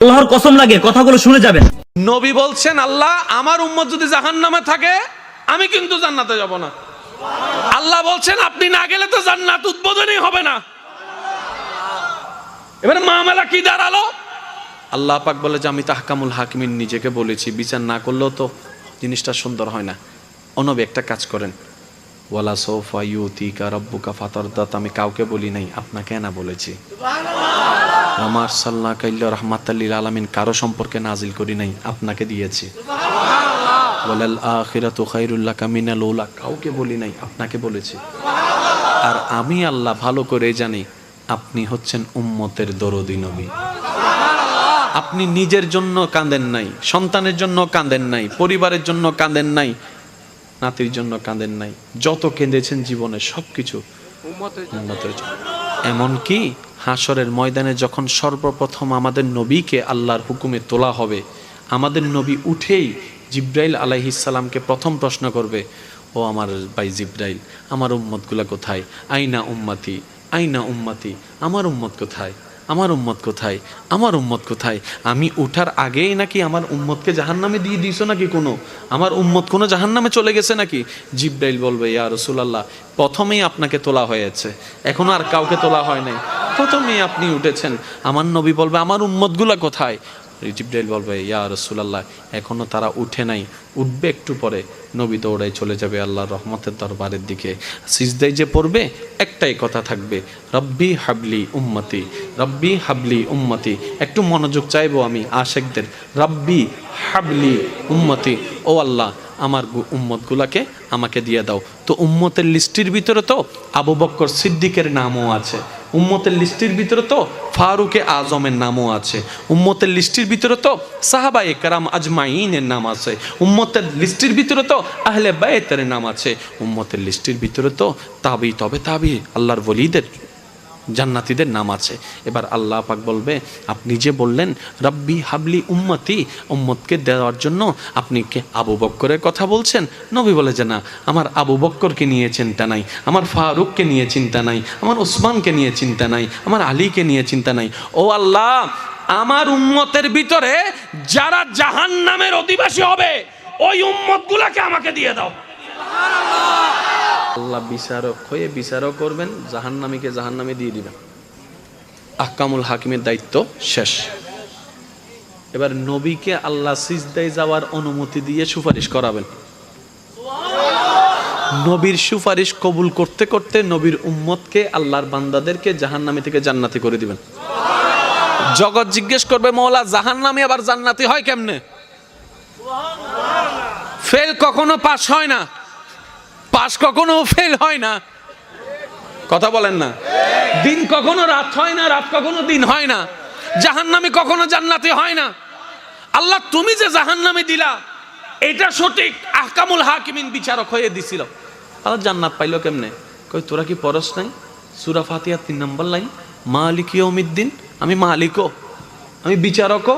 আল্লাহর কসম লাগে কথাগুলো শুনে যাবেন। নবী বলছেন, আল্লাহ আমার উম্মত যদি জাহান্নামে থাকে আমি কিন্তু জান্নাতে যাব না। আল্লাহ বলছেন আপনি না গেলে তো জান্নাত উদ্বোধনই হবে না। এবারে মামলা কি দাঁড়ালো? আল্লাহ পাক বলে যে আমি তাহকামুল হাকিমিন নিজেকে বলেছি, বিচার না করলেও তো জিনিসটা সুন্দর হয় না। অনবী একটা কাজ করেন, ওয়ালা সৌফা ইউতিকা রাব্বুকা ফাতারদাত, আমি কাউকে বলি নাই, আপনাকে না বলেছি। আমার সাল্লাহ কাইল্লা রহমাতাল লিল আলামিন কারো সম্পর্কে নাজিল করি নাই, আপনাকে দিয়েছি। ওয়ালাল আখিরাতু খায়রুল লাকা মিনাল উলা, কাউকে বলি নাই, আপনাকে বলেছি। আর আমি আল্লাহ ভালো করে জানি আপনি হচ্ছেন উম্মতের দরদি নবী। আপনি নিজের জন্য কাঁদেন নাই, সন্তানের জন্য কাঁদেন নাই, পরিবারের জন্য কাঁদেন নাই, নাতির জন্য কাঁদেন নাই, যত কেঁদেছেন জীবনে সবকিছু উম্মতের জন্য। এমনকি হাসরের ময়দানে যখন সর্বপ্রথম আমাদের নবীকে আল্লাহর হুকুমে তোলা হবে, আমাদের নবী উঠেই জিব্রাইল আলাইহিস সালামকে প্রথম প্রশ্ন করবে, ও আমার ভাই জিব্রাইল, আমার উম্মতগুলা কোথায়? আইনা উম্মতি, আইনা উম্মতি, আমার উম্মত কোথায়, আমার উম্মত কোথায়, আমার উম্মত কোথায়? আমি উঠার আগেই নাকি আমার উম্মতকে জাহান্নামে দিয়ে দিয়েছো নাকি? আমার উম্মত কোনো জাহান্নামে চলে গেছে নাকি? জিব্রাইল বলবে, ইয়া রাসূলুল্লাহ, প্রথমেই আপনাকে তোলা হয়েছে, এখনো আর কাউকে তোলা হয় নাই, প্রথমেই আপনি উঠেছেন। আমার নবী বলবে, আমার উম্মতগুলা কোথায়? জিব্রাইল বলবে, ইয়া রাসূলুল্লাহ, এখনো তারা উঠে নাই, উঠবে একটু পরে। নবী দৌড়াই চলে যাবে আল্লাহর রহমতের দরবারের দিকে। সিজদায় যে পড়বে একটাই কথা থাকবে, রব্বি হাবলি উম্মতি, রব্বি হাবলি উম্মতি। একটু মনোযোগ চাইবো আমি আশেকদের, রব্বি হাবলি উম্মতি, ও আল্লাহ আমার উম্মতগুলাকে আমাকে দিয়ে দাও। তো উম্মতের লিস্টির ভিতরে তো আবু বকর সিদ্দিকের নামও আছে, উম্মতের লিস্টির ভিতরে তো ফারুকে আজমের নামও আছে, উম্মতের লিস্টির ভিতরে তো সাহাবায়ে কেরাম আজমাইনের নাম আছে, উম্মতের লিস্টির ভিতরে তো আহলে বাইতের নাম আছে, উম্মতের লিস্টির ভিতরে তো তাবি তবে তাবি আল্লাহর ওলিদের জান্নাতীদের নাম আছে। এবার আল্লাহ পাক বলবে, আপনি যে বললেন রব্বি হাবলি উম্মতি, উম্মতকে দেওয়ার জন্য আপনি কে আবু বক্করের কথা বলছেন? নবী বলে যে না, আমার আবু বক্করকে নিয়ে চিন্তা নাই, আমার ফারুককে নিয়ে চিন্তা নাই, আমার ওসমানকে নিয়ে চিন্তা নাই, আমার আলীকে নিয়ে চিন্তা নাই। ও আল্লাহ, আমার উম্মতের ভিতরে যারা জাহান্নামের অধিবাসী হবে ওই উম্মতগুলাকে আমাকে দিয়ে দাও। আল্লাহ বিচারক হয়ে বিচারও করবেন, জাহান্নামীকে জাহান্নামে দিয়ে দিবেন। আহকামুল হাকিমের দায়িত্ব শেষ। এবার নবীকে আল্লাহ সিজদায় যাওয়ার অনুমতি দিয়ে সুপারিশ করাবেন। নবীর সুপারিশ কবুল করতে করতে নবীর উম্মতকে, আল্লাহর বান্দাদেরকে জাহান্নামী থেকে জান্নাতি করে দিবেন। জগৎ জিজ্ঞেস করবে, মওলা জাহান্নামী আবার জান্নাতি হয় কেমনে? ফেল কখনো পাস হয় না, পাস কখনো ফেল হয় না, কথা বলেন না। দিন কখনো রাত হয় না, রাত কখনো দিন হয় না, জাহান্নামী কখনো জান্নাতি হয় না। আল্লাহ তুমি যে জাহান্নামে দিলা এটা সঠিক, আহকামুল হাকিমিন বিচারক হয়ে দিছিল। আল্লাহ জান্নাত পাইলো কেমনে? কই তোরা কি পরশ নাই? সূরা ফাতিহা 3 নম্বর লাইন, মালিক ইয়াউমিদ্দিন, আমি মালিকও, আমি বিচারকও,